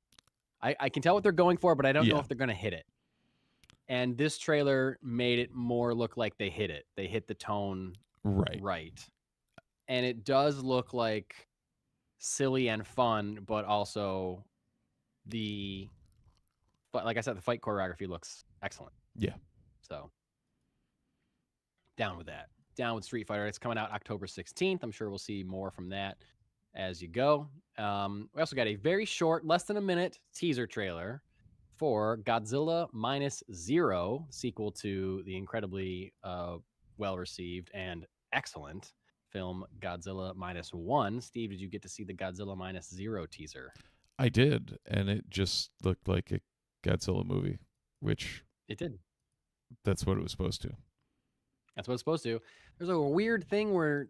I can tell what they're going for, but I don't know if they're going to hit it. And this trailer made it more look like they hit it. They hit the tone right. And it does look like silly and fun, but also like I said, the fight choreography looks excellent. Yeah. So down with that. Down with Street Fighter. It's coming out October 16th. I'm sure we'll see more from that as you go. We also got a very short, less than a minute teaser trailer for Godzilla -0, sequel to the incredibly well-received and excellent film Godzilla -1. Steve, did you get to see the Godzilla -0 teaser? I did, and it just looked like a Godzilla movie, which it did. That's what it was supposed to. That's what it's supposed to. There's a weird thing where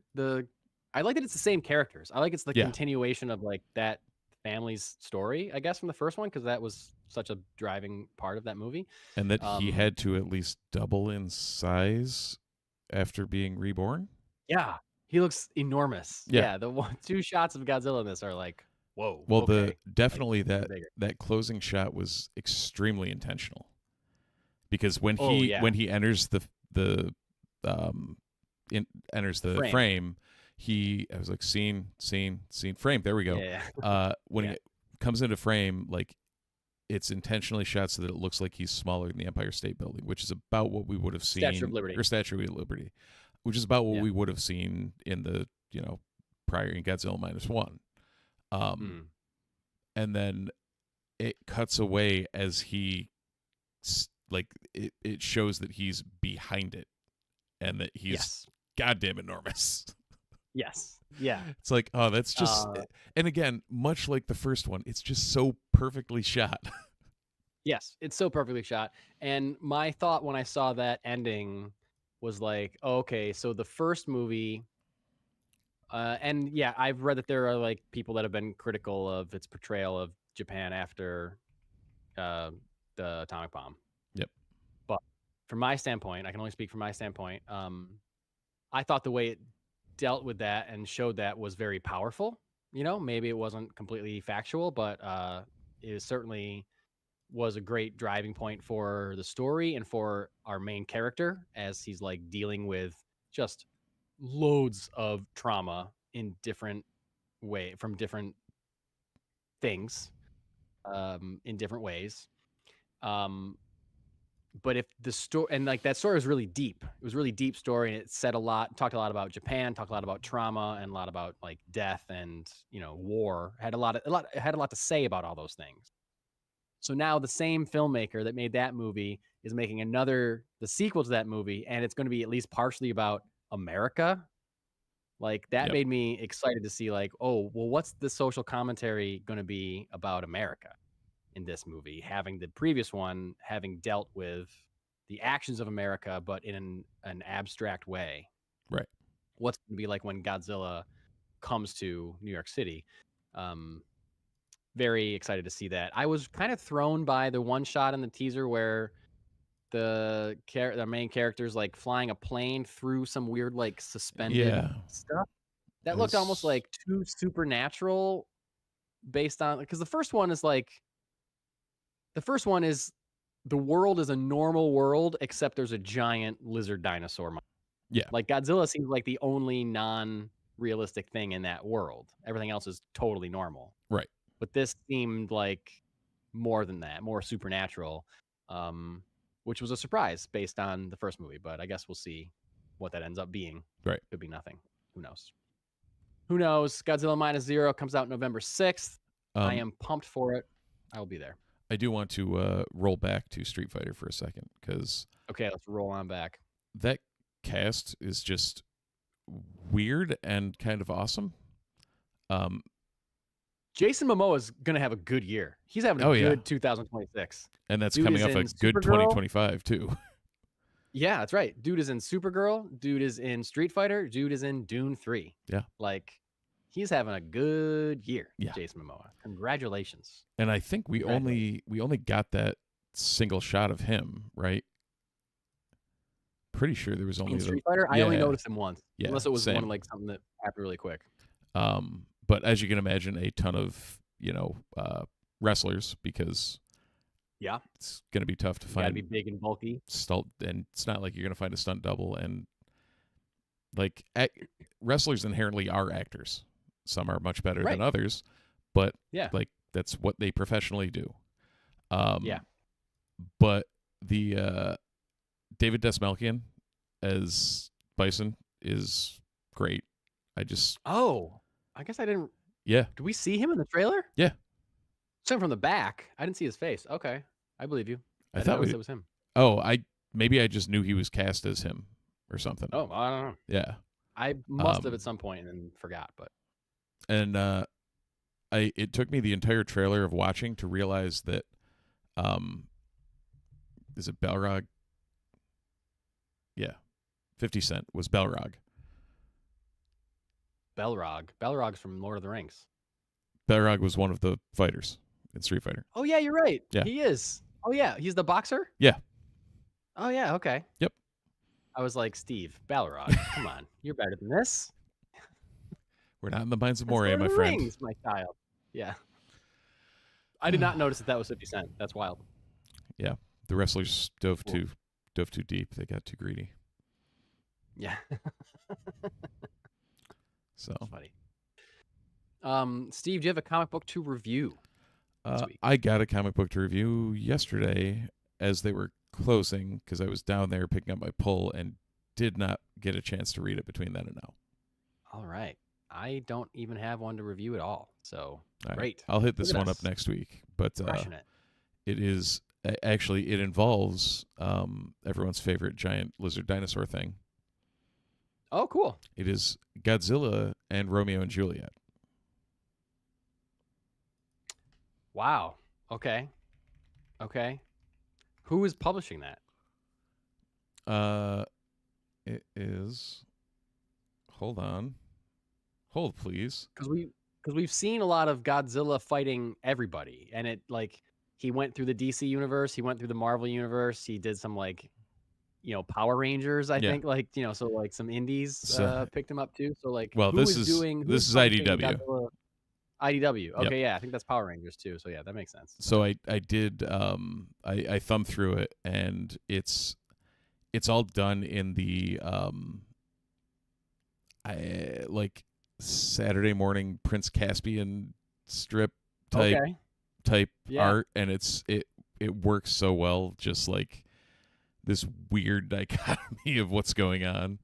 I like that it's the same characters. I like it's the continuation of like that family's story, I guess, from the first one, because that was such a driving part of that movie. And that he had to at least double in size after being reborn. Yeah, he looks enormous. Yeah, the 2 shots of Godzilla in this are like, whoa. Well, okay. definitely that closing shot was extremely intentional, because when he enters the frame, I was like, scene, frame. There we go. Yeah. When he comes into frame, like it's intentionally shot so that it looks like he's smaller than the Empire State Building, which is about what we would have seen. Statue of Liberty, which is about what we would have seen in the prior in Godzilla -1. And then it cuts away as he it shows that he's behind it and that he's goddamn enormous. Yes. Yeah. It's like, oh, that's just and again, much like the first one, it's just so perfectly shot. Yes, it's so perfectly shot. And my thought when I saw that ending was like, oh, okay, so the first movie and yeah, I've read that there are like people that have been critical of its portrayal of Japan after the atomic bomb. from my standpoint, I can only speak from my standpoint. I thought the way it dealt with that and showed that was very powerful. You know, maybe it wasn't completely factual, but it certainly was a great driving point for the story and for our main character as he's like dealing with just loads of trauma in different from different things, in different ways. But if the story, and like that story was really deep, it was a really deep story, and it said talked a lot about Japan, talked a lot about trauma, and a lot about like death and, you know, war. Had a lot to say about all those things. So now the same filmmaker that made that movie is making the sequel to that movie, and it's going to be at least partially about America. Like that made me excited to see like, oh, well, what's the social commentary going to be about America in this movie? Having the previous one having dealt with the actions of America, but in an abstract way. Right. What's going to be like when Godzilla comes to New York City? Very excited to see that. I was kind of thrown by the one shot in the teaser where the main character's like flying a plane through some weird like suspended stuff. That looked almost like too supernatural based on, because the first one is the world is a normal world except there's a giant lizard dinosaur. Yeah. Like Godzilla seems like the only non-realistic thing in that world. Everything else is totally normal. Right. But this seemed like more than that, more supernatural, which was a surprise based on the first movie. But I guess we'll see what that ends up being. Right. Could be nothing. Who knows? Who knows? Godzilla Minus Zero comes out November 6th. I am pumped for it. I will be there. I do want to roll back to Street Fighter for a second because... Okay, let's roll on back. That cast is just weird and kind of awesome. Jason Momoa is going to have a good year. He's having a good 2026. And that's coming off a good 2025, too. Yeah, that's right. Dude is in Supergirl. Dude is in Street Fighter. Dude is in Dune 3. Yeah. Like, he's having a good year, yeah. Jason Momoa. Congratulations. And I think we only got that single shot of him, right? Pretty sure there was only... In Street Fighter? I only noticed him once. Yeah, unless it was one like something that happened really quick. But as you can imagine, a ton of, wrestlers, because it's going to be tough to find. Got to be big and bulky. And it's not like you're going to find a stunt double. And like wrestlers inherently are actors. Some are much better than others, but like that's what they professionally do. But the David Dastmalchian as Bison is great. I guess I didn't. Yeah. Did we see him in the trailer? Yeah. Saw him from the back. I didn't see his face. Okay, I believe you. I thought it was him. Oh, maybe I just knew he was cast as him or something. Oh, I don't know. Yeah. I must have at some point and forgot, but. And it took me the entire trailer of watching to realize that, is it Balrog? Yeah, 50 Cent was Balrog. Balrog's from Lord of the Rings. Balrog was one of the fighters in Street Fighter. Oh, yeah, you're right. Yeah. He is. Oh, yeah. He's the boxer? Yeah. Oh, yeah. Okay. Yep. I was like, Steve, Balrog, come on. You're better than this. We're not in the Mines of Moria, my friend. Rings, my child. Yeah. I did not notice that was 50 Cent. That's wild. Yeah. The wrestlers dove too deep. They got too greedy. Yeah. So funny. Steve, do you have a comic book to review? I got a comic book to review yesterday as they were closing because I was down there picking up my pull and did not get a chance to read it between then and now. All right. I don't even have one to review at all. So great. I'll hit this one up next week. But it is actually, it involves everyone's favorite giant lizard dinosaur thing. Oh, cool. It is Godzilla and Romeo and Juliet. Wow. Okay. Who is publishing that? It is. Hold on. Hold, please. Because we've seen a lot of Godzilla fighting everybody, and it like he went through the DC universe, he went through the Marvel universe, he did some like Power Rangers. I Yeah. think so like some indies So- picked him up too. So like, Well, who this is is doing? this is publishing IDW. Godzilla? IDW. Yep. Okay, yeah, I think that's Power Rangers too. So yeah, that makes sense. So I did I thumbed through it, and it's all done in the I like Saturday morning Prince Caspian strip type Okay. Yeah. art, and it works so well, just like this weird dichotomy of what's going on.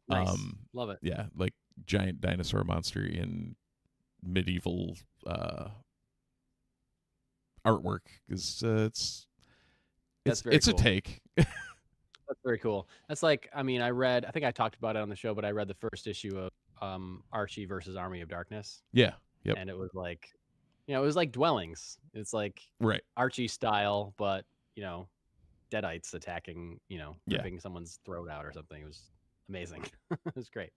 Nice. Love it. Yeah, like giant dinosaur monster in medieval artwork is That's very it's cool. a take. That's very cool. That's like, I think I talked about it on the show, but I read the first issue of Archie versus Army of Darkness. Yeah. Yep. And it was like, it was like Dwellings. It's like Right. Archie style, but Deadites attacking, ripping someone's throat out or something. It was amazing. It was great.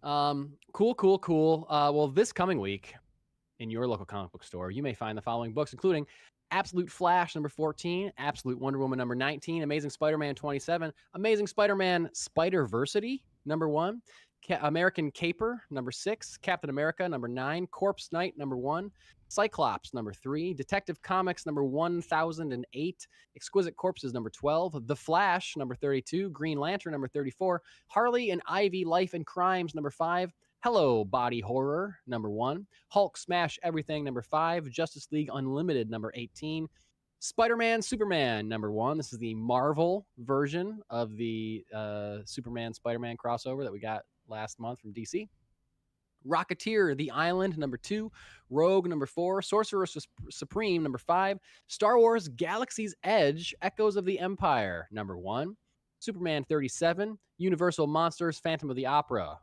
Cool. Well, this coming week in your local comic book store, you may find the following books, including Absolute Flash number 14, Absolute Wonder Woman number 19, Amazing Spider-Man 27, Amazing Spider-Man Spider-Versity number 1, American Caper number 6, Captain America number 9, Corpse Knight number 1, Cyclops number 3, Detective Comics number 1008, Exquisite Corpses number 12, The Flash number 32, Green Lantern number 34, Harley and Ivy Life and Crimes number 5, Hello Body Horror number 1, Hulk Smash Everything number 5, Justice League Unlimited number 18, Spider-Man Superman number 1. This is the Marvel version of the Superman Spider-Man crossover that we got last month from DC. Rocketeer The Island number 2, Rogue number 4, Sorcerer Supreme number 5, Star Wars Galaxy's Edge Echoes of the Empire number 1, Superman 37, Universal Monsters Phantom of the Opera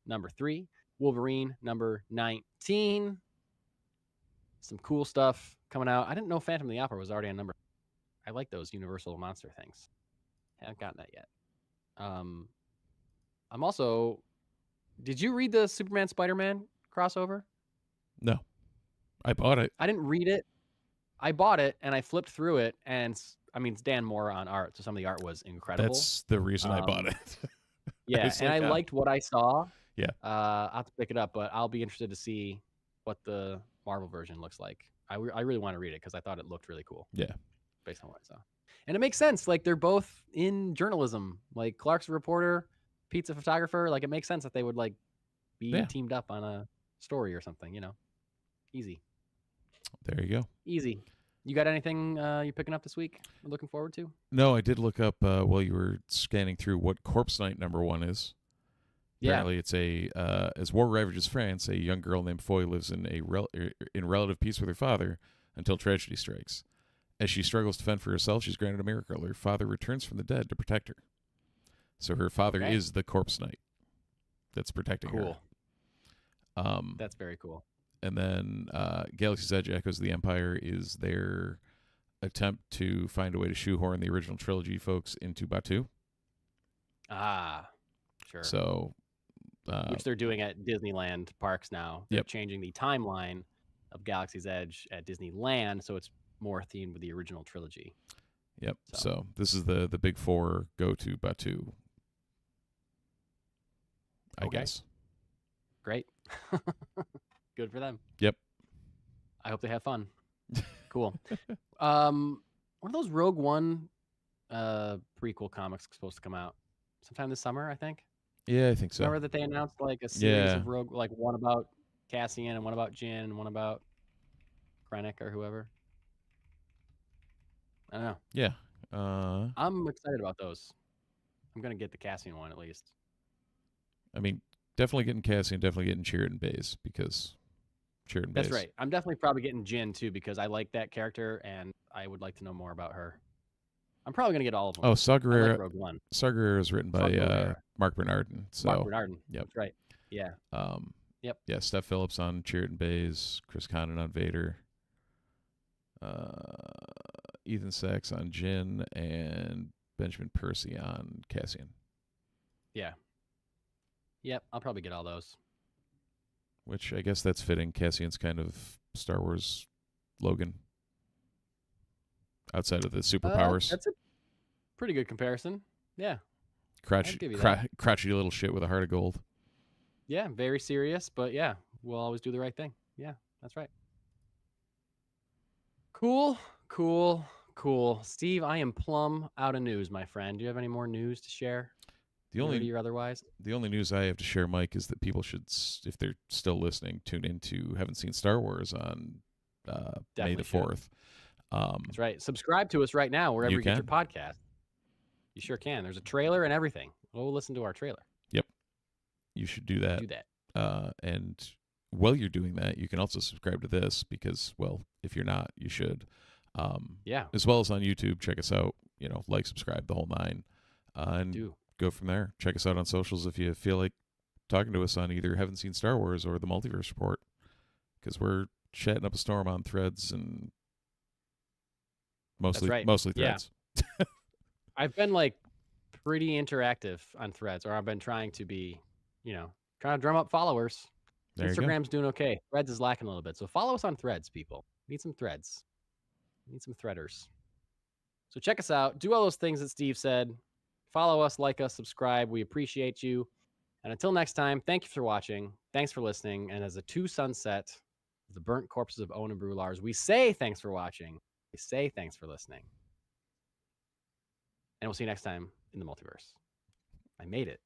number 3, Wolverine number 19. Some cool stuff coming out. I didn't know Phantom of the Opera was already on number. I like those Universal Monster things. Haven't gotten that yet. I'm also. Did you read the Superman Spider-Man crossover? No, I bought it. I didn't read it. I bought it and I flipped through it, and it's Dan Moore on art, so some of the art was incredible. That's the reason I bought it. Yeah, and I liked what I saw. Yeah. I'll have to pick it up, but I'll be interested to see what the Marvel version looks like. I really want to read it because I thought it looked really cool. Yeah. Based on what I saw. And it makes sense. Like, they're both in journalism. Like, Clark's a reporter, Pete's a photographer. Like, it makes sense that they would, like, be teamed up on a story or something, Easy. There you go. Easy. You got anything you picking up this week you're looking forward to? No, I did look up while you were scanning through what Corpse Knight number 1 is. Apparently, it's as war ravages France, a young girl named Foy lives in in relative peace with her father until tragedy strikes. As she struggles to fend for herself, she's granted a miracle. Her father returns from the dead to protect her. So her father is the Corpse Knight that's protecting her. Cool. That's very cool. And then Galaxy's Edge Echoes of the Empire is their attempt to find a way to shoehorn the original trilogy folks into Batuu. Ah, sure. So, which they're doing at Disneyland parks now. They're changing the timeline of Galaxy's Edge at Disneyland, so it's more themed with the original trilogy. Yep. So this is the big four go to Batuu, I guess. Great. Good for them. Yep. I hope they have fun. Cool. One of those Rogue One prequel comics supposed to come out sometime this summer, I think. Yeah, I think so. Remember that they announced like a series of Rogue, like one about Cassian and one about Jin and one about Krennic or whoever. I don't know. Yeah. I'm excited about those. I'm gonna get the Cassian one at least. I mean, definitely getting Cassian, definitely getting Sheridan Bays because Sheridan Bays. That's right. I'm definitely probably getting Jin too because I like that character and I would like to know more about her. I'm probably gonna get all of them. Oh, Saw Gerrera. Like Rogue One. Saw Gerrera is written by Mark Bernardin. So Mark Bernardin. Yep. That's right. Yeah. Yep. Yeah, Steph Phillips on Sheridan Bays, Chris Condon on Vader, Ethan Sachs on Jin, and Benjamin Percy on Cassian. Yeah. Yep, I'll probably get all those. Which I guess that's fitting. Cassian's kind of Star Wars Logan. Outside of the superpowers. That's a Pretty good comparison. Yeah. Crotchety give you that. crotchety little shit with a heart of gold. Yeah, very serious, but yeah, we'll always do the right thing. Yeah, that's right. Cool. Steve, I am plumb out of news, my friend. Do you have any more news to share? The only or otherwise? The only news I have to share, Mike, is that people should, if they're still listening, tune into Haven't Seen Star Wars on May the 4th. That's right. Subscribe to us right now wherever you get your podcast. You sure can. There's a trailer and everything. Go listen to our trailer. Yep. You should do that. Do that. And while you're doing that, you can also subscribe to this because, well, if you're not, you should. Yeah. As well as on YouTube, check us out. Like, subscribe, the whole nine. And go from there. Check us out on socials if you feel like talking to us on either Haven't Seen Star Wars or the Multiverse Report, because we're chatting up a storm on Threads and mostly Threads. Yeah. I've been pretty interactive on Threads, or I've been trying to be, trying to drum up followers. Instagram's doing okay. Threads is lacking a little bit. So follow us on Threads, people. Need some threads. Need some threaders. So check us out. Do all those things that Steve said. Follow us, like us, subscribe. We appreciate you. And until next time, thank you for watching. Thanks for listening. And as the two sunset, the burnt corpses of Owen and Brulars, we say thanks for watching. We say thanks for listening. And we'll see you next time in the multiverse. I made it.